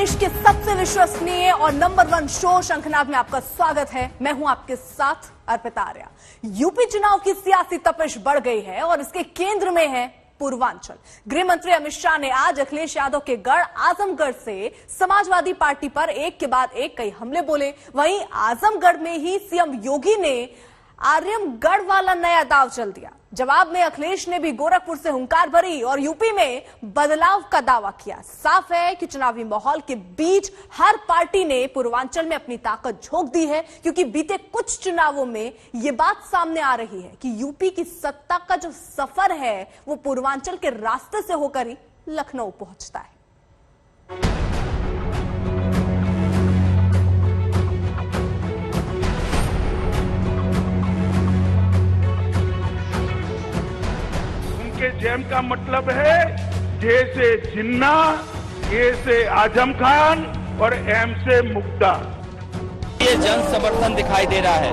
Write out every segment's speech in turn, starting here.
देश के सबसे विश्वसनीय और नंबर 1 शो शंखनाद में आपका स्वागत है। मैं हूं आपके साथ अर्पिता आर्या। यूपी चुनाव की सियासी तपिश बढ़ गई है और इसके केंद्र में है पूर्वांचल। गृह मंत्री अमित शाह ने आज अखिलेश यादव के गढ़ आजमगढ़ से समाजवादी पार्टी पर एक के बाद एक कई हमले बोले। वहीं आजमगढ़ में ही सीएम योगी ने आर्यमगढ़ वाला नया दाव चल दिया। जवाब में अखिलेश ने भी गोरखपुर से हुंकार भरी और यूपी में बदलाव का दावा किया। साफ है कि चुनावी माहौल के बीच हर पार्टी ने पूर्वांचल में अपनी ताकत झोंक दी है, क्योंकि बीते कुछ चुनावों में यह बात सामने आ रही है कि यूपी की सत्ता का जो सफर है वो पूर्वांचल के रास्ते से होकर ही लखनऊ पहुंचता है। जेम का मतलब है जे से जिन्ना, ए से आजम खान और एम से मुक्ता। ये जन समर्थन दिखाई दे रहा है।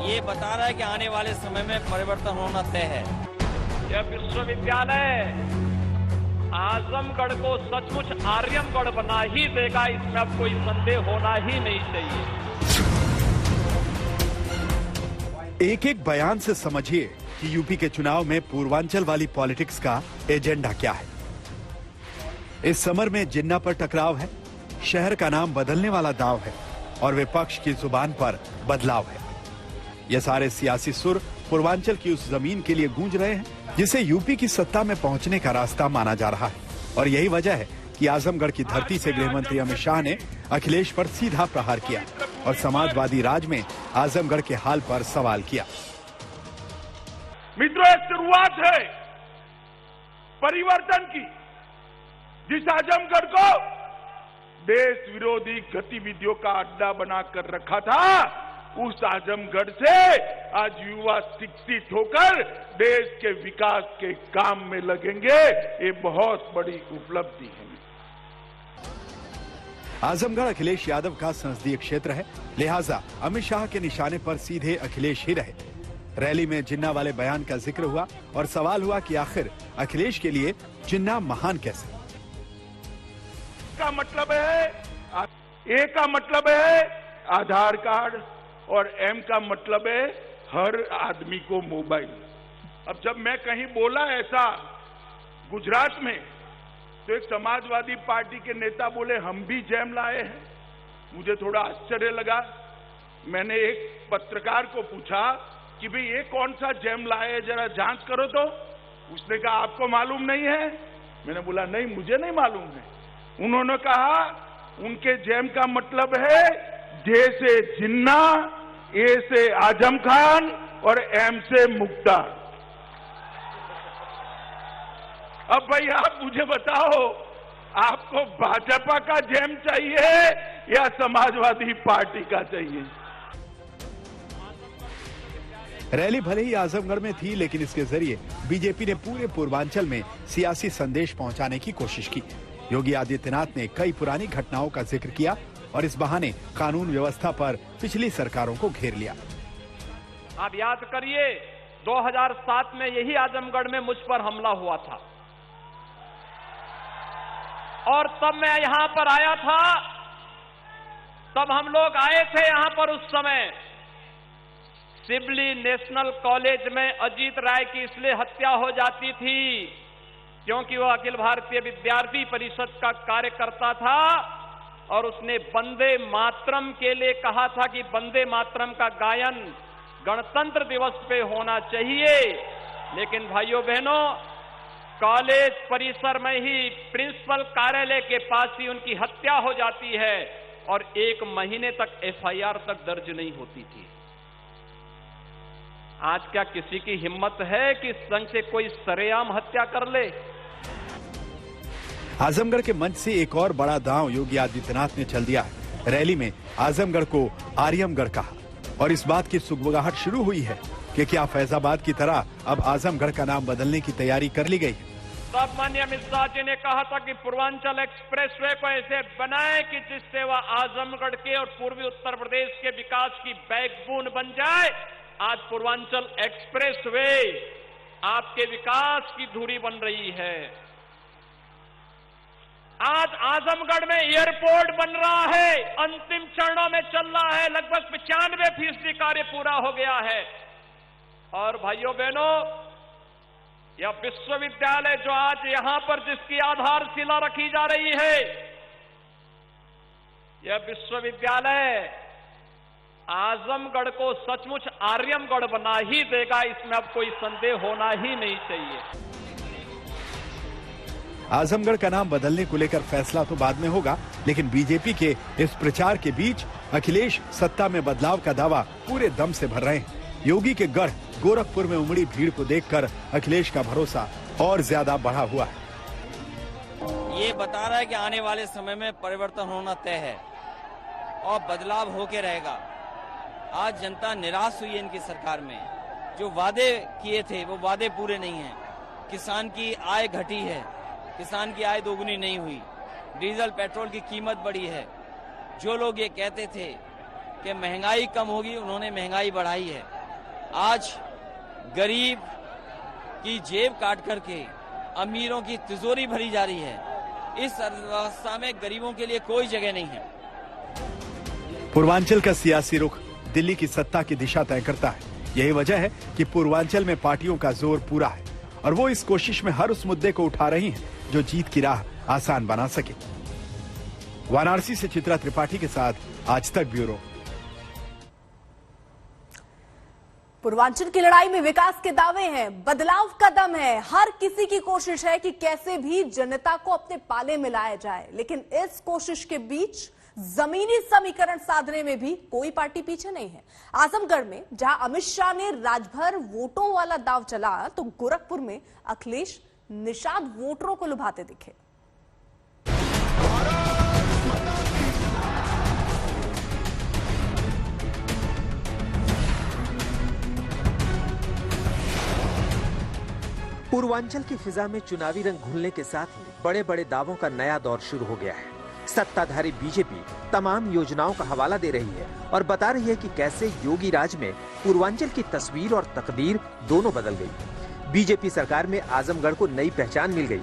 ये बता रहा है कि आने वाले समय में परिवर्तन होना तय है। यह विश्वविद्यालय आजमगढ़ को सचमुच आर्यमगढ़ बना ही देगा, इसमें अब कोई संदेह होना ही नहीं चाहिए। एक एक बयान से समझिए कि यूपी के चुनाव में पूर्वांचल वाली पॉलिटिक्स का एजेंडा क्या है। इस समर में जिन्ना पर टकराव है, शहर का नाम बदलने वाला दाव है और विपक्ष की जुबान पर बदलाव है। ये सारे सियासी सुर पूर्वांचल की उस जमीन के लिए गूंज रहे हैं जिसे यूपी की सत्ता में पहुंचने का रास्ता माना जा रहा है। और यही वजह है कि आजमगढ़ की धरती से गृह मंत्री अमित शाह ने अखिलेश पर सीधा प्रहार किया और समाजवादी राज में आजमगढ़ के हाल पर सवाल किया। मित्रों, एक शुरुआत है परिवर्तन की। जिस आजमगढ़ को देश विरोधी गतिविधियों का अड्डा बनाकर रखा था, उस आजमगढ़ से आज युवा शिक्षित होकर देश के विकास के काम में लगेंगे। ये बहुत बड़ी उपलब्धि है। आजमगढ़ अखिलेश यादव का संसदीय क्षेत्र है, लिहाजा अमित शाह के निशाने पर सीधे अखिलेश ही रहे। रैली में जिन्ना वाले बयान का जिक्र हुआ और सवाल हुआ कि आखिर अखिलेश के लिए जिन्ना महान कैसे। का मतलब है, ए का मतलब है आधार कार्ड और एम का मतलब है हर आदमी को मोबाइल। अब जब मैं कहीं बोला ऐसा गुजरात में, तो एक समाजवादी पार्टी के नेता बोले हम भी जैम लाए हैं। मुझे थोड़ा आश्चर्य लगा। मैंने एक पत्रकार को पूछा कि भाई ये कौन सा जैम लाए, जरा जांच करो तो। उसने कहा आपको मालूम नहीं है। मैंने बोला नहीं, मुझे नहीं मालूम है। उन्होंने कहा उनके जैम का मतलब है जे से जिन्ना, ए से आजम खान और एम से मुक्ता। अब भाई आप मुझे बताओ, आपको भाजपा का जैम चाहिए या समाजवादी पार्टी का चाहिए? रैली भले ही आजमगढ़ में थी, लेकिन इसके जरिए बीजेपी ने पूरे पूर्वांचल में सियासी संदेश पहुंचाने की कोशिश की। योगी आदित्यनाथ ने कई पुरानी घटनाओं का जिक्र किया और इस बहाने कानून व्यवस्था पर पिछली सरकारों को घेर लिया। आप याद करिए 2007 में यही आजमगढ़ में मुझ पर हमला हुआ था और तब मैं यहां पर आया था। तब हम लोग आए थे यहां पर। उस समय सिबली नेशनल कॉलेज में अजीत राय की इसलिए हत्या हो जाती थी क्योंकि वह अखिल भारतीय विद्यार्थी परिषद का कार्यकर्ता था और उसने वंदे मातरम के लिए कहा था कि वंदे मातरम का गायन गणतंत्र दिवस पे होना चाहिए। लेकिन भाइयों बहनों, कॉलेज परिसर में ही प्रिंसिपल कार्यालय के पास ही उनकी हत्या हो जाती है और 1 महीने तक एफआईआर तक दर्ज नहीं होती थी। आज क्या किसी की हिम्मत है कि संघ से कोई सरेआम हत्या कर ले? आजमगढ़ के मंच से एक और बड़ा दांव योगी आदित्यनाथ ने चल दिया है। रैली में आजमगढ़ को आर्यमगढ़ कहा और इस बात की सुगबुगाहट शुरू हुई है कि क्या फैजाबाद की तरह अब आजमगढ़ का नाम बदलने की तैयारी कर ली गई है। तब माननीय अमित शाह जी ने कहा था कि पूर्वांचल एक्सप्रेसवे को ऐसे बनाए कि जिससे वह आजमगढ़ के और पूर्वी उत्तर प्रदेश के विकास की बैकबोन बन जाए। आज पूर्वांचल एक्सप्रेसवे आपके विकास की धुरी बन रही है। आज आजमगढ़ में एयरपोर्ट बन रहा है, अंतिम चरणों में चल रहा है, लगभग 95% कार्य पूरा हो गया है। और भाइयों बहनों, यह विश्वविद्यालय जो आज यहां पर जिसकी आधारशिला रखी जा रही है, यह विश्वविद्यालय आजमगढ़ को सचमुच आर्यमगढ़ बना ही देगा, इसमें अब कोई संदेह होना ही नहीं चाहिए। आजमगढ़ का नाम बदलने को लेकर फैसला तो बाद में होगा, लेकिन बीजेपी के इस प्रचार के बीच अखिलेश सत्ता में बदलाव का दावा पूरे दम से भर रहे हैं। योगी के गढ़ गोरखपुर में उमड़ी भीड़ को देखकर अखिलेश का भरोसा और ज्यादा बढ़ा हुआ है। ये बता रहा है कि आने वाले समय में परिवर्तन होना तय है और बदलाव होके रहेगा। आज जनता निराश हुई है इनकी सरकार में। जो वादे किए थे वो वादे पूरे नहीं हैं। किसान की आय घटी है, किसान की आय दोगुनी नहीं हुई, डीजल पेट्रोल की कीमत बढ़ी है। जो लोग ये कहते थे कि महंगाई कम होगी, उन्होंने महंगाई बढ़ाई है। आज गरीब की जेब काट करके अमीरों की तिजोरी भरी जा रही है। इस अवस्था में गरीबों के लिए कोई जगह नहीं है। पूर्वांचल का सियासी रुख दिल्ली की सत्ता की दिशा तय करता है। यही वजह है कि पूर्वांचल में पार्टियों का जोर पूरा है और वो इस कोशिश में हर उस मुद्दे को उठा रही हैं जो जीत की राह आसान बना सके। वाराणसी से चित्रा त्रिपाठी के साथ आज तक ब्यूरो। पूर्वांचल की लड़ाई में विकास के दावे हैं, बदलाव का दम है, हर किसी की कोशिश है कि कैसे भी जनता को अपने पाले में लाया जाए। लेकिन इस कोशिश के बीच जमीनी समीकरण साधने में भी कोई पार्टी पीछे नहीं है। आजमगढ़ में जहां अमित शाह ने राजभर वोटों वाला दाव चला, तो गोरखपुर में अखिलेश निषाद वोटरों को लुभाते दिखे। पूर्वांचल की फिजा में चुनावी रंग घुलने के साथ ही बड़े बड़े दावों का नया दौर शुरू हो गया है। सत्ताधारी बीजेपी तमाम योजनाओं का हवाला दे रही है और बता रही है कि कैसे योगी राज में पूर्वांचल की तस्वीर और तकदीर दोनों बदल गई। बीजेपी सरकार में आजमगढ़ को नई पहचान मिल गई।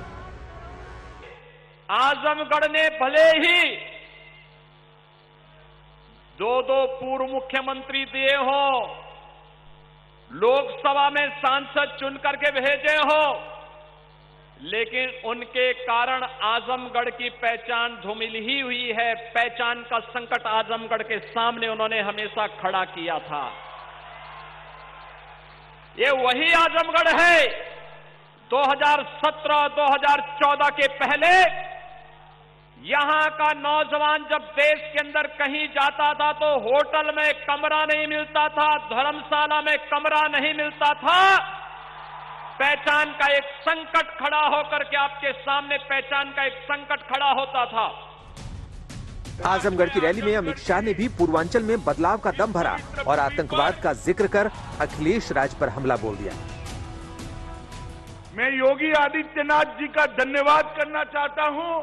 आजमगढ़ ने भले ही दो पूर्व मुख्यमंत्री दिए हो, लोकसभा में सांसद चुन करके भेजे हो, लेकिन उनके कारण आजमगढ़ की पहचान धूमिल ही हुई है। पहचान का संकट आजमगढ़ के सामने उन्होंने हमेशा खड़ा किया था। ये वही आजमगढ़ है 2017-2014 के पहले यहां का नौजवान जब देश के अंदर कहीं जाता था तो होटल में कमरा नहीं मिलता था, धर्मशाला में कमरा नहीं मिलता था। पहचान का एक संकट खड़ा होकर के आपके सामने पहचान का एक संकट खड़ा होता था। आजमगढ़ की रैली में अमित शाह ने भी पूर्वांचल में बदलाव का दम भरा और आतंकवाद का जिक्र कर अखिलेश राज पर हमला बोल दिया। मैं योगी आदित्यनाथ जी का धन्यवाद करना चाहता हूं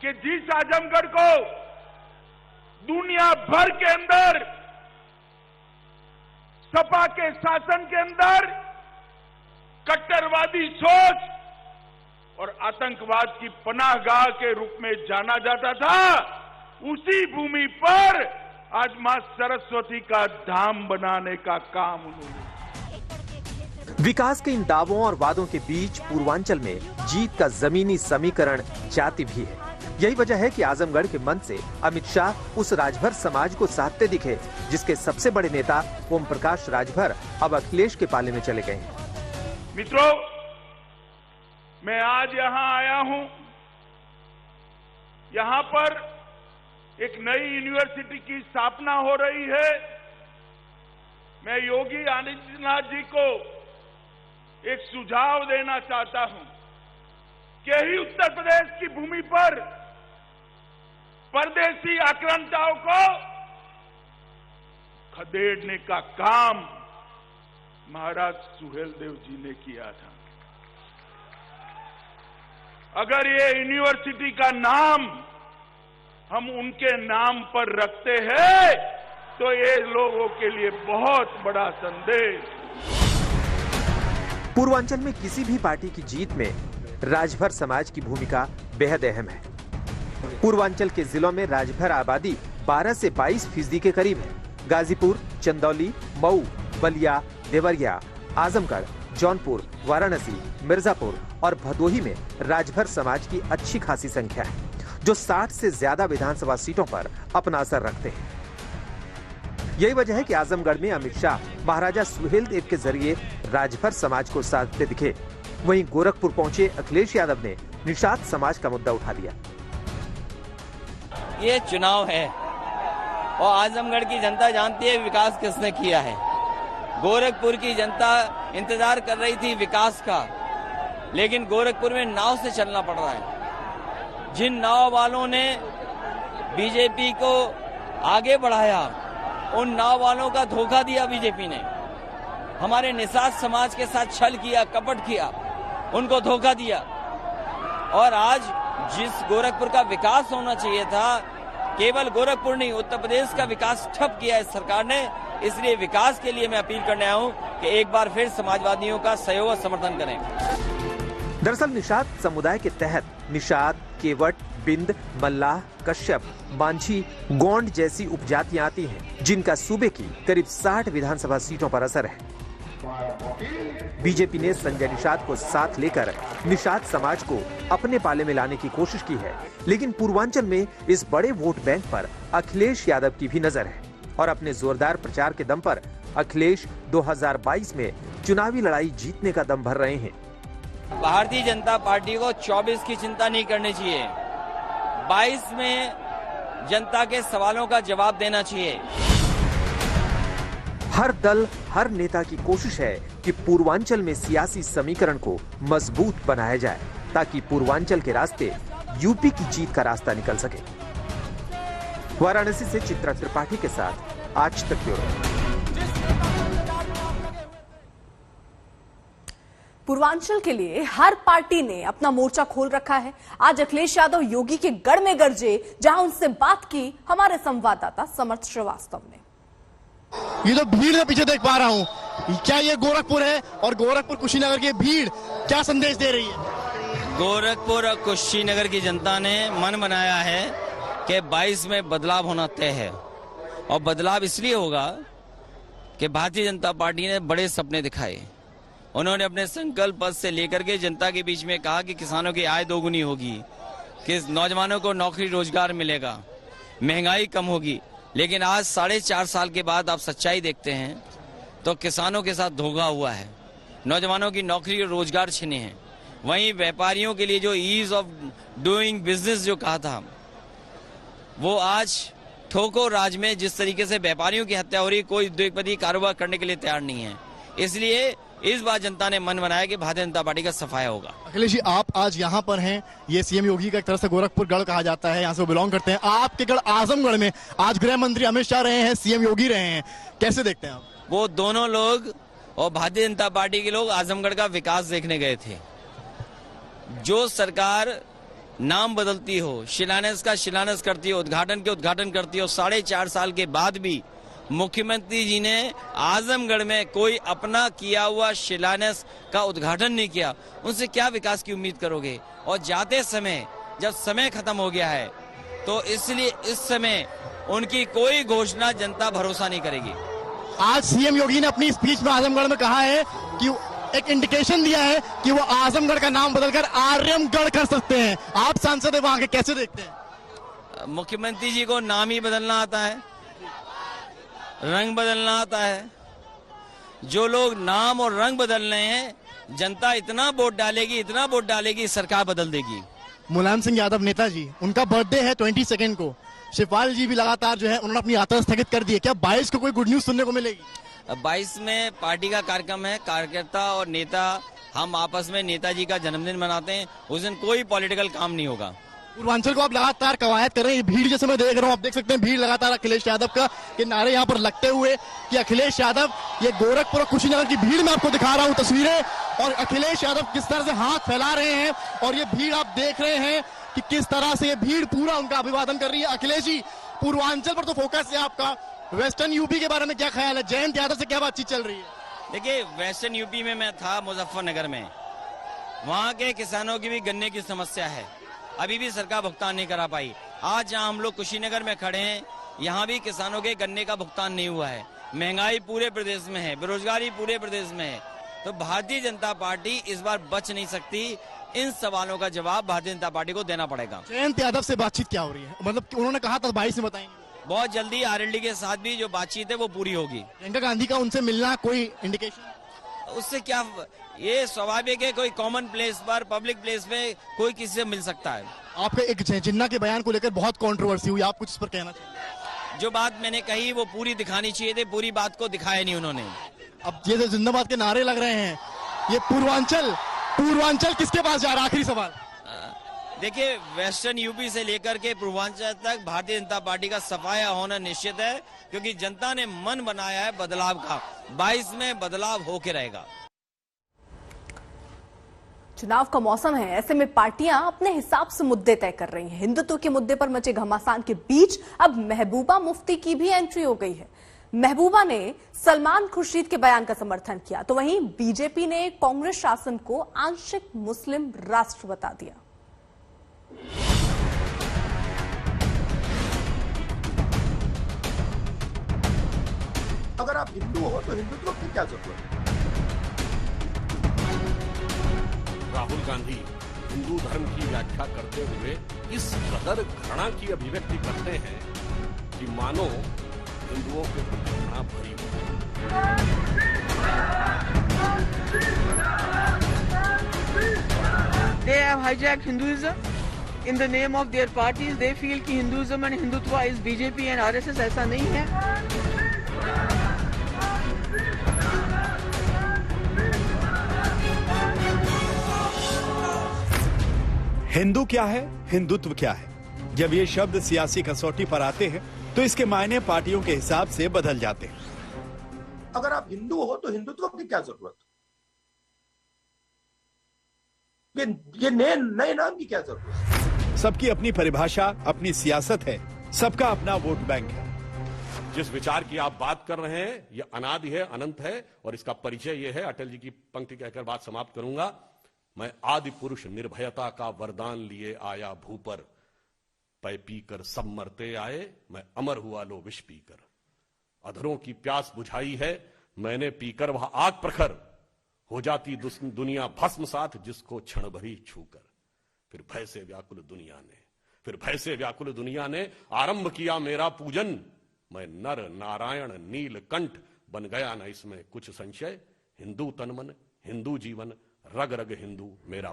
कि जिस आजमगढ़ को दुनिया भर के अंदर सपा के शासन के अंदर कट्टरवादी सोच और आतंकवाद की पनाहगाह के रूप में जाना जाता था, उसी भूमि पर आज मां सरस्वती का धाम बनाने का काम उन्होंने। विकास के इन दावों और वादों के बीच पूर्वांचल में जीत का जमीनी समीकरण जाति भी है। यही वजह है कि आजमगढ़ के मंच से अमित शाह उस राजभर समाज को साधते दिखे, जिसके सबसे बड़े नेता ओम प्रकाश राजभर अब अखिलेश के पाले में चले गए हैं। मित्रों, मैं आज यहां आया हूं। यहां पर एक नई यूनिवर्सिटी की स्थापना हो रही है। मैं योगी आदित्यनाथ जी को एक सुझाव देना चाहता हूं कि ही उत्तर प्रदेश की भूमि पर परदेशी आक्रांताओं को खदेड़ने का काम महाराज सुहेलदेव जी ने किया था। अगर ये यूनिवर्सिटी का नाम हम उनके नाम पर रखते हैं तो ये लोगों के लिए बहुत बड़ा संदेश। पूर्वांचल में किसी भी पार्टी की जीत में राजभर समाज की भूमिका बेहद अहम है। पूर्वांचल के जिलों में राजभर आबादी 12 से 22% के करीब है। गाजीपुर, चंदौली, मऊ, बलिया, देवरिया, आजमगढ़, जौनपुर, वाराणसी, मिर्जापुर और भदोही में राजभर समाज की अच्छी खासी संख्या है, जो 60 से ज्यादा विधानसभा सीटों पर अपना असर रखते हैं। यही वजह है कि आजमगढ़ में अमित शाह महाराजा सुहेलदेव के जरिए राजभर समाज को साधते दिखे। वहीं गोरखपुर पहुंचे अखिलेश यादव ने निषाद समाज का मुद्दा उठा दिया। ये चुनाव है और आजमगढ़ की जनता जानती है विकास किसने किया है। गोरखपुर की जनता इंतजार कर रही थी विकास का, लेकिन गोरखपुर में नाव से चलना पड़ रहा है। जिन नाव वालों ने बीजेपी को आगे बढ़ाया, उन नाव वालों का धोखा दिया बीजेपी ने। हमारे निषाद समाज के साथ छल किया, कपट किया, उनको धोखा दिया। और आज जिस गोरखपुर का विकास होना चाहिए था, केवल गोरखपुर नहीं, उत्तर प्रदेश का विकास ठप किया इस सरकार ने। इसलिए विकास के लिए मैं अपील करने आया हूं कि एक बार फिर समाजवादियों का सहयोग और समर्थन करें। दरअसल निषाद समुदाय के तहत निषाद, केवट, बिंद, मल्लाह, कश्यप, मांझी, गोंड जैसी उपजातियां आती हैं, जिनका सूबे की करीब 60 विधानसभा सीटों पर असर है। बीजेपी ने संजय निषाद को साथ लेकर निषाद समाज को अपने पाले में लाने की कोशिश की है, लेकिन पूर्वांचल में इस बड़े वोट बैंक पर अखिलेश यादव की भी नजर है और अपने जोरदार प्रचार के दम पर अखिलेश 2022 में चुनावी लड़ाई जीतने का दम भर रहे हैं। भारतीय जनता पार्टी को 24 की चिंता नहीं करनी चाहिए, 22 में जनता के सवालों का जवाब देना चाहिए। हर दल, हर नेता की कोशिश है कि पूर्वांचल में सियासी समीकरण को मजबूत बनाया जाए, ताकि पूर्वांचल के रास्ते यूपी की जीत का रास्ता निकल सके। वाराणसी से चित्रा त्रिपाठी के साथ आज तक ब्यूरो। पूर्वांचल के लिए हर पार्टी ने अपना मोर्चा खोल रखा है। आज अखिलेश यादव योगी के गढ़ में गरजे, जहां उनसे बात की हमारे संवाददाता समर्थ श्रीवास्तव ने। ये जो भीड़ मैं पीछे देख पा रहा हूँ, क्या ये गोरखपुर है? और गोरखपुर कुशीनगर की भीड़ क्या संदेश दे रही है? गोरखपुर और कुशीनगर की जनता ने मन बनाया है कि 22 में बदलाव होना तय है, और बदलाव इसलिए होगा कि भारतीय जनता पार्टी ने बड़े सपने दिखाए। उन्होंने अपने संकल्प पद से लेकर के जनता के बीच में कहा कि किसानों की आय दोगुनी होगी, कि नौजवानों को नौकरी रोजगार मिलेगा, महंगाई कम होगी। लेकिन आज 4.5 साल के बाद आप सच्चाई देखते हैं तो किसानों के साथ धोखा हुआ है, नौजवानों की नौकरी और रोजगार छिने हैं। वहीं व्यापारियों के लिए जो ईज ऑफ डूइंग बिजनेस जो कहा था, वो आज ठोको राज में जिस तरीके से व्यापारियों की हत्या हो रही, कोई उद्योगपति कारोबार करने के लिए तैयार नहीं है। इसलिए इस बार जनता ने मन बनाया कि भारतीय जनता पार्टी का सफाया होगा। अखिलेश जी, आप आज यहाँ पर हैं, ये सीएम योगी का एक तरह से गोरखपुर गढ़ कहा जाता है, यहाँ से वो बिलोंग करते हैं। आपके गढ़ आजमगढ़ में आज गृह मंत्री अमित शाह रहे हैं, सीएम योगी रहे हैं, कैसे देखते हैं आप? वो दोनों लोग और भारतीय जनता पार्टी के लोग आजमगढ़ का विकास देखने गए थे। जो सरकार नाम बदलती हो, शिलान्यास का शिलान्यास करती हो, उद्घाटन के उद्घाटन करती हो, 4.5 साल के बाद भी मुख्यमंत्री जी ने आजमगढ़ में कोई अपना किया हुआ शिलान्यास का उद्घाटन नहीं किया, उनसे क्या विकास की उम्मीद करोगे? और जाते समय जब समय खत्म हो गया है, तो इसलिए इस समय उनकी कोई घोषणा जनता भरोसा नहीं करेगी। आज सीएम योगी ने अपनी स्पीच में आजमगढ़ में कहा है कि एक इंडिकेशन दिया है कि वो आजमगढ़ का नाम बदलकर आर्यमगढ़ कर सकते हैं। आप सांसद है वहां के, कैसे देखते हैं? मुख्यमंत्री जी को नाम ही बदलना आता है, रंग बदलना आता है। जो लोग नाम और रंग बदल रहे हैं, जनता इतना वोट डालेगी, इतना वोट डालेगी, सरकार बदल देगी। मुलायम सिंह यादव नेताजी, उनका बर्थडे है 22 को। शिवपाल जी भी लगातार जो है उन्होंने अपनी यात्रा स्थगित कर दी है। क्या 22 को कोई गुड न्यूज सुनने को मिलेगी? 22 में पार्टी का कार्यक्रम है, कार्यकर्ता और नेता हम आपस में नेताजी का जन्मदिन मनाते हैं, उस दिन कोई पॉलिटिकल काम नहीं होगा। पूर्वांचल को आप लगातार कवायद कर रहे हैं, भीड़ जैसे मैं देख रहा हूँ, आप देख सकते हैं भीड़ लगातार अखिलेश यादव का के नारे यहाँ पर लगते हुए कि अखिलेश यादव, ये गोरखपुर और कुशीनगर की भीड़ में आपको दिखा रहा हूँ तस्वीरें, और अखिलेश यादव किस तरह से हाथ फैला रहे हैं, और ये भीड़ आप देख रहे हैं कि किस तरह से ये भीड़ पूरा उनका अभिवादन कर रही है। अखिलेश जी, पूर्वांचल पर तो फोकस है आपका, वेस्टर्न यूपी के बारे में क्या ख्याल है? जयंत यादव से क्या बातचीत चल रही है? देखिए, वेस्टर्न यूपी में मैं था, मुजफ्फरनगर में, वहाँ के किसानों की भी गन्ने की समस्या है। अभी भी सरकार भुगतान नहीं करा पाई। आज जहां हम लोग कुशीनगर में खड़े हैं, यहाँ भी किसानों के गन्ने का भुगतान नहीं हुआ है। महंगाई पूरे प्रदेश में है, बेरोजगारी पूरे प्रदेश में है। तो भारतीय जनता पार्टी इस बार बच नहीं सकती। इन सवालों का जवाब भारतीय जनता पार्टी को देना पड़ेगा। जयंत यादव से बातचीत क्या हो रही है? मतलब उन्होंने कहा था 22 में बताएंगे, बहुत जल्दी आरएलडी के साथ भी जो बातचीत है वो पूरी होगी। प्रियंका गांधी का उनसे मिलना कोई इंडिकेशन? उससे क्या, ये स्वाभाविक है, कोई कॉमन प्लेस पर, पब्लिक प्लेस पे कोई किसी से मिल सकता है। आपके एक जिन्ना के बयान को लेकर बहुत कंट्रोवर्सी हुई, आप कुछ इस पर कहना चाहिए? जो बात मैंने कही वो पूरी दिखानी चाहिए थी, पूरी बात को दिखाया नहीं उन्होंने। अब ये जो जिंदाबाद के नारे लग रहे हैं, ये पूर्वांचल किसके पास जा रहा है? आखिरी सवाल। देखिए, वेस्टर्न यूपी से लेकर के पूर्वांचल तक भारतीय जनता पार्टी का सफाया होना निश्चित है, क्योंकि जनता ने मन बनाया है बदलाव का। 22 में बदलाव होके रहेगा। चुनाव का मौसम है, ऐसे में पार्टियां अपने हिसाब से मुद्दे तय कर रही हैं। हिंदुत्व के मुद्दे पर मचे घमासान के बीच अब महबूबा मुफ्ती की भी एंट्री हो गई है। महबूबा ने सलमान खुर्शीद के बयान का समर्थन किया, तो वहीं बीजेपी ने कांग्रेस शासन को आंशिक मुस्लिम राष्ट्र बता दिया। अगर आप हिंदू हो तो हिंदुत्व की क्या जरूरत है? राहुल गांधी हिंदू धर्म की व्याख्या करते हुए इस कदर घृणा की अभिव्यक्ति करते हैं कि मानो हिंदुओं के प्रति घृणा भरी हो। They have hijacked Hinduism in the name of their parties. They feel कि Hinduism and Hindutva is BJP and RSS। ऐसा नहीं है। हिंदू क्या है, हिंदुत्व क्या है? जब ये शब्द सियासी कसौटी पर आते हैं तो इसके मायने पार्टियों के हिसाब से बदल जाते हैं। अगर आप हिंदू हो तो हिंदुत्व की क्या जरूरत? ये नए नाम की क्या जरूरत? सबकी अपनी परिभाषा, अपनी सियासत है, सबका अपना वोट बैंक है। जिस विचार की आप बात कर रहे हैं ये अनादि है, अनंत है, और इसका परिचय ये है। अटल जी की पंक्ति कहकर बात समाप्त करूंगा। मैं आदि पुरुष निर्भयता का वरदान लिए आया भूपर, पै पीकर सब मरते आए, मैं अमर हुआ लो विष पीकर। अधरों की प्यास बुझाई है मैंने पीकर, वह आग प्रखर हो जाती दुनिया भस्म साथ, जिसको क्षण भरी छूकर। फिर भय से व्याकुल दुनिया ने आरंभ किया मेरा पूजन, मैं नर नारायण नीलकंठ बन गया न इसमें कुछ संशय। हिंदू तनमन, हिंदू जीवन, रग रग हिंदू मेरा।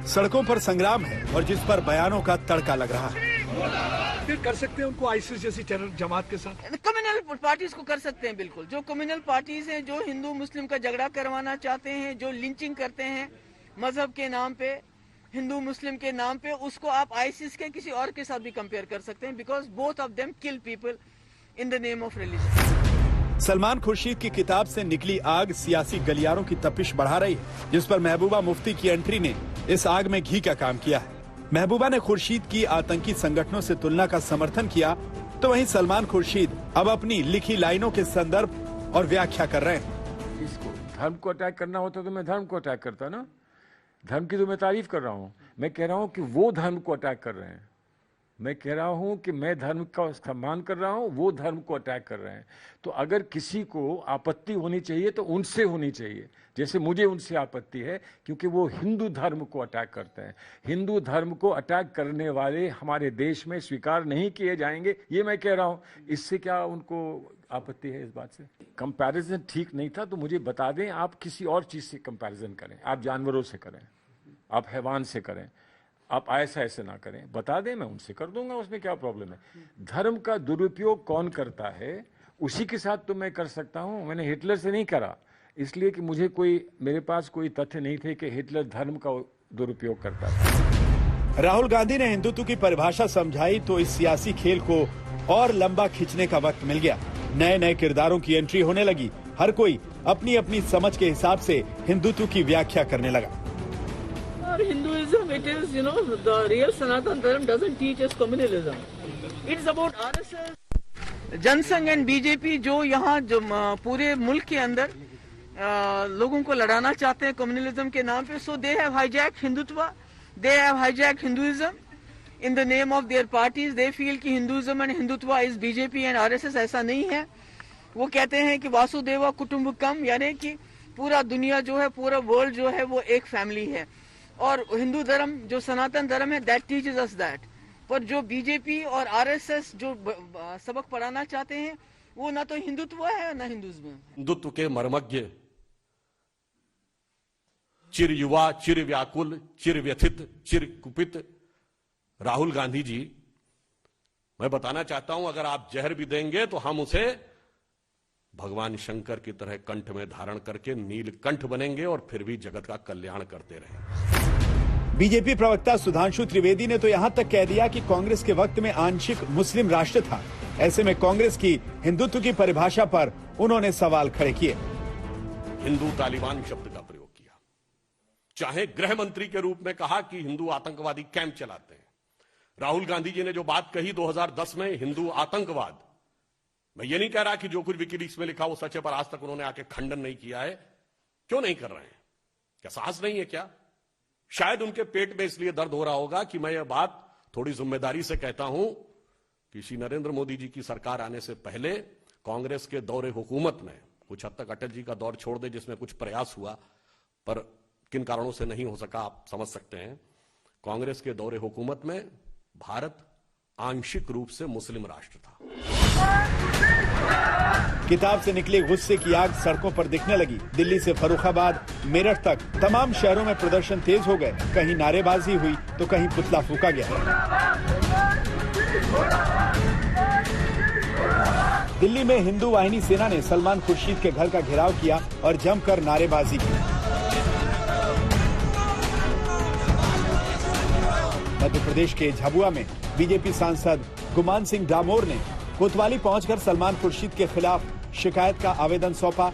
सड़कों पर संग्राम है और जिस पर बयानों का तड़का लग रहा है। फिर कर सकते हैं उनको आईसिस जैसी टेरर जमात के साथ। कम्युनल पार्टीज को कर सकते हैं, बिल्कुल। जो कम्युनल पार्टीज हैं, जो हिंदू मुस्लिम का झगड़ा करवाना चाहते हैं, जो लिंचिंग करते हैं मजहब के नाम पे, हिंदू मुस्लिम के नाम पे, उसको आप आईसिस के किसी और के साथ भी कंपेयर कर सकते हैं, because both of them kill people in the name of religion. Salman Khurshid की किताब से निकली आग सियासी गलियारों की तपिश बढ़ा रही है, जिस पर महबूबा मुफ्ती की एंट्री ने इस आग में घी का काम किया है। महबूबा ने खुर्शीद की आतंकी संगठनों से तुलना का समर्थन किया, तो वहीं सलमान खुर्शीद अब अपनी लिखी लाइनों के संदर्भ और व्याख्या कर रहे हैं। इसको धर्म को अटैक करना होता तो मैं धर्म को अटैक करता ना। धर्म की तो मैं तारीफ कर रहा हूँ। मैं कह रहा हूँ कि वो धर्म को अटैक कर रहे हैं। मैं कह रहा हूं कि मैं धर्म का सम्मान कर रहा हूं, वो धर्म को अटैक कर रहे हैं। तो अगर किसी को आपत्ति होनी चाहिए तो उनसे होनी चाहिए, जैसे मुझे उनसे आपत्ति है, क्योंकि वो हिंदू धर्म को अटैक करते हैं। हिंदू धर्म को अटैक करने वाले हमारे देश में स्वीकार नहीं किए जाएंगे, ये मैं कह रहा हूं। इससे क्या उनको आपत्ति है इस बात से? कंपैरिजन ठीक नहीं था तो मुझे बता दें, आप किसी और चीज से कंपैरिजन करें। आप जानवरों से करें, आप हैवान से करें, आप ऐसे ना करें, बता दें, मैं उनसे कर दूंगा, उसमें क्या प्रॉब्लम है? धर्म का दुरुपयोग कौन करता है उसी के साथ तो मैं कर सकता हूं। मैंने हिटलर से नहीं करा, इसलिए कि मेरे पास कोई तथ्य नहीं थे कि हिटलर धर्म का दुरुपयोग करता था। राहुल गांधी ने हिंदुत्व की परिभाषा समझाई तो इस सियासी खेल को और लंबा खींचने का वक्त मिल गया। नए नए किरदारों की एंट्री होने लगी। हर कोई अपनी अपनी समझ के हिसाब से हिंदुत्व की व्याख्या करने लगा। Hinduism, it is, the real Sanatan Dharma doesn't teach us communalism. It's about RSS. Jana Sangh and BJP जो यहाँ जो पूरे मुल्क के अंदर लोगों को लड़ाना चाहते हैं कम्युनलिज्म के नाम पे, so they have hijacked Hindutva They have hijacked Hinduism in the name of their parties. They feel कि Hinduism and Hindutva is BJP and RSS. ऐसा नहीं है. वो कहते हैं कि वासुदेवा कुटुंबकम, यानी कि पूरा दुनिया जो है, पूरा वर्ल्ड जो है वो एक फैमिली है. और हिंदू धर्म जो सनातन धर्म है, that teaches us that. पर जो बीजेपी और आरएसएस जो सबक पढ़ाना चाहते हैं, वो ना तो हिंदुत्व है ना हिंदुइज्म. हिंदुत्व के मर्मज्ञ, चिर युवा, चिर व्याकुल, चिर व्यथित, चिर कुपित राहुल गांधी जी, मैं बताना चाहता हूं, अगर आप जहर भी देंगे तो हम उसे भगवान शंकर की तरह कंठ में धारण करके नीलकंठ बनेंगे और फिर भी जगत का कल्याण करते रहेंगे. बीजेपी प्रवक्ता सुधांशु त्रिवेदी ने तो यहां तक कह दिया कि कांग्रेस के वक्त में आंशिक मुस्लिम राष्ट्र था. ऐसे में कांग्रेस की हिंदुत्व की परिभाषा पर उन्होंने सवाल खड़े किए. हिंदू तालिबान शब्द का प्रयोग किया, चाहे गृह मंत्री के रूप में कहा कि हिंदू आतंकवादी कैंप चलाते हैं. राहुल गांधी जी ने जो बात कही 2010 में, हिंदू आतंकवाद, मैं ये नहीं कह रहा कि जो कुछ विकीलीक्स में लिखा वो सच है, पर आज तक उन्होंने आके खंडन नहीं किया है. क्यों नहीं कर रहे हैं? क्या साहस नहीं है क्या? शायद उनके पेट में इसलिए दर्द हो रहा होगा कि मैं ये बात थोड़ी जिम्मेदारी से कहता हूं कि श्री नरेंद्र मोदी जी की सरकार आने से पहले कांग्रेस के दौरे हुकूमत में, कुछ हद तक अटल जी का दौर छोड़ दे जिसमें कुछ प्रयास हुआ पर किन कारणों से नहीं हो सका, आप समझ सकते हैं. कांग्रेस के दौरे हुकूमत में भारत आंशिक रूप से मुस्लिम राष्ट्र था. किताब से निकले गुस्से की आग सड़कों पर दिखने लगी. दिल्ली से फर्रुखाबाद, मेरठ तक तमाम शहरों में प्रदर्शन तेज हो गए. कहीं नारेबाजी हुई तो कहीं पुतला फूंका गया. दिल्ली में हिंदू वाहिनी सेना ने सलमान खुर्शीद के घर का घेराव किया और जमकर नारेबाजी की. मध्य प्रदेश के झाबुआ में बीजेपी सांसद गुमान सिंह डामोर ने कोतवाली पहुंचकर सलमान खुर्शीद के खिलाफ शिकायत का आवेदन सौंपा.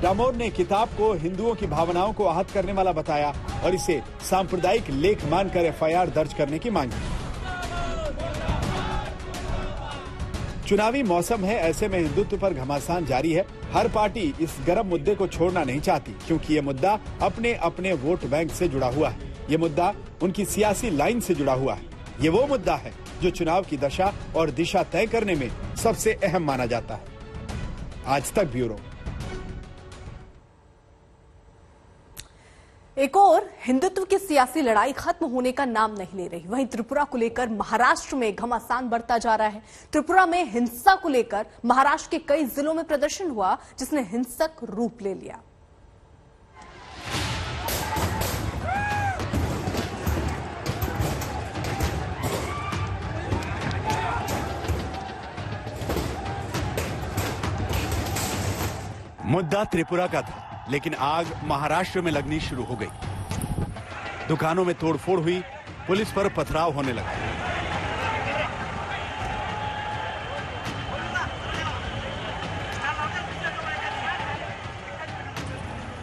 डामोर ने किताब को हिंदुओं की भावनाओं को आहत करने वाला बताया और इसे सांप्रदायिक लेख मानकर एफआईआर दर्ज करने की मांग की. चुनावी मौसम है, ऐसे में हिंदुत्व पर घमासान जारी है. हर पार्टी इस गर्म मुद्दे को छोड़ना नहीं चाहती, क्योंकि ये मुद्दा अपने अपने वोट बैंक से जुड़ा हुआ है. ये मुद्दा उनकी सियासी लाइन से जुड़ा हुआ है. ये वो मुद्दा है जो चुनाव की दशा और दिशा तय करने में सबसे अहम माना जाता है. आज तक ब्यूरो. एक और हिंदुत्व की सियासी लड़ाई खत्म होने का नाम नहीं ले रही. वहीं त्रिपुरा को लेकर महाराष्ट्र में घमासान बढ़ता जा रहा है. त्रिपुरा में हिंसा को लेकर महाराष्ट्र के कई जिलों में प्रदर्शन हुआ, जिसने हिंसक रूप ले लिया. मुद्दा त्रिपुरा का था, लेकिन आग महाराष्ट्र में लगनी शुरू हो गई. दुकानों में तोड़फोड़ हुई, पुलिस पर पथराव होने लगा.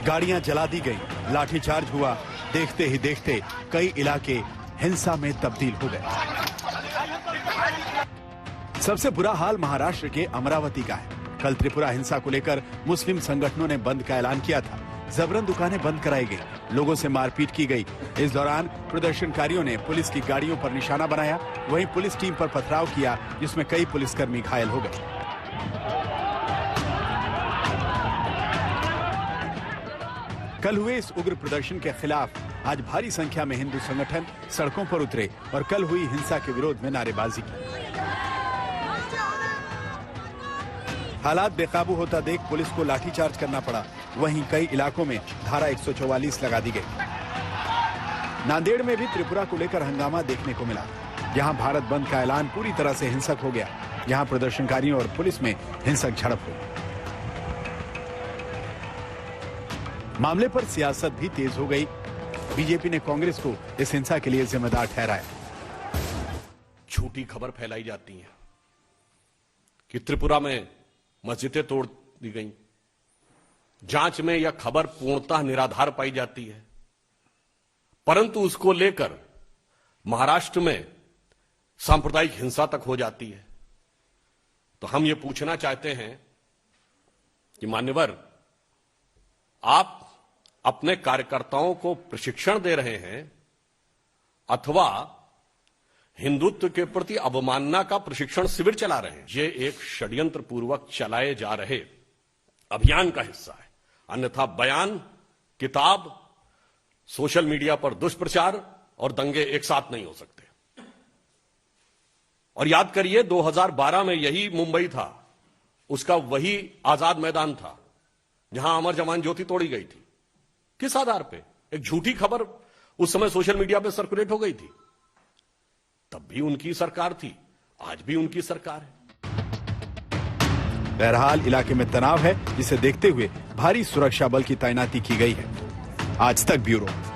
गाड़ियां जला दी गई, लाठीचार्ज हुआ. देखते ही देखते कई इलाके हिंसा में तब्दील हो गए. सबसे बुरा हाल महाराष्ट्र के अमरावती का है. कल त्रिपुरा हिंसा को लेकर मुस्लिम संगठनों ने बंद का ऐलान किया था. जबरन दुकानें बंद कराई गई, लोगों से मारपीट की गई. इस दौरान प्रदर्शनकारियों ने पुलिस की गाड़ियों पर निशाना बनाया. वहीं पुलिस टीम पर पथराव किया, जिसमें कई पुलिसकर्मी घायल हो गए. कल हुए इस उग्र प्रदर्शन के खिलाफ आज भारी संख्या में हिंदू संगठन सड़कों पर उतरे और कल हुई हिंसा के विरोध में नारेबाजी की. हालात बेकाबू होता देख पुलिस को लाठीचार्ज करना पड़ा. वहीं कई इलाकों में धारा 144 लगा दी गई. नांदेड़ में भी त्रिपुरा को लेकर हंगामा देखने को मिला. यहां भारत बंद का ऐलान पूरी तरह से हिंसक हो गया. यहां प्रदर्शनकारियों और पुलिस में हिंसक झड़प हुई. मामले पर सियासत भी तेज हो गई. बीजेपी ने कांग्रेस को इस हिंसा के लिए जिम्मेदार ठहराया. झूठी खबर फैलाई जाती है कि त्रिपुरा में मस्जिदें तोड़ दी गई. जांच में यह खबर पूर्णतः निराधार पाई जाती है, परंतु उसको लेकर महाराष्ट्र में सांप्रदायिक हिंसा तक हो जाती है. तो हम ये पूछना चाहते हैं कि मान्यवर, आप अपने कार्यकर्ताओं को प्रशिक्षण दे रहे हैं अथवा हिंदुत्व के प्रति अवमानना का प्रशिक्षण शिविर चला रहे हैं। ये एक षड्यंत्र पूर्वक चलाए जा रहे अभियान का हिस्सा है। अन्यथा बयान, किताब, सोशल मीडिया पर दुष्प्रचार और दंगे एक साथ नहीं हो सकते। और याद करिए 2012 में यही मुंबई था, उसका वही आजाद मैदान था जहां अमर जवान ज्योति तोड़ी गई थी। किस आधार पे? एक झूठी खबर उस समय सोशल मीडिया पे सर्कुलेट हो गई थी। तब भी उनकी सरकार थी, आज भी उनकी सरकार है। बहरहाल इलाके में तनाव है, जिसे देखते हुए भारी सुरक्षा बल की तैनाती की गई है। आज तक ब्यूरो।